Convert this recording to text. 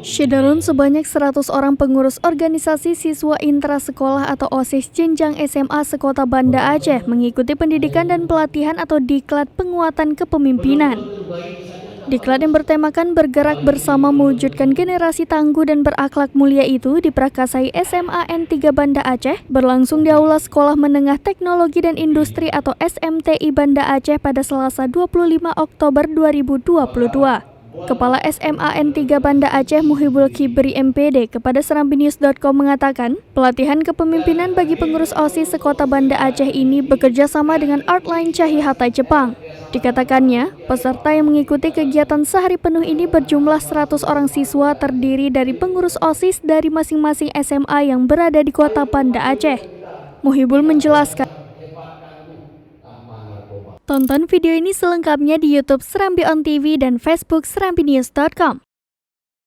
Syederun sebanyak 100 orang pengurus organisasi siswa intrasekolah atau OSIS jenjang SMA sekota Banda Aceh mengikuti pendidikan dan pelatihan atau diklat penguatan kepemimpinan. Diklat yang bertemakan bergerak bersama mewujudkan generasi tangguh dan berakhlak mulia itu diprakasai SMA N3 Banda Aceh berlangsung di Aula Sekolah Menengah Teknologi dan Industri atau SMTI Banda Aceh pada Selasa 25 Oktober 2022. Kepala SMA N3 Banda Aceh Muhibul Kibri MPD kepada serambinews.com mengatakan, pelatihan kepemimpinan bagi pengurus OSIS sekota Banda Aceh ini bekerja sama dengan Artline Cahi Hatai Jepang. Dikatakannya, peserta yang mengikuti kegiatan sehari penuh ini berjumlah 100 orang siswa terdiri dari pengurus OSIS dari masing-masing SMA yang berada di kota Banda Aceh. Muhibul menjelaskan, tonton video ini selengkapnya di YouTube Serambi On TV dan Facebook serambinews.com.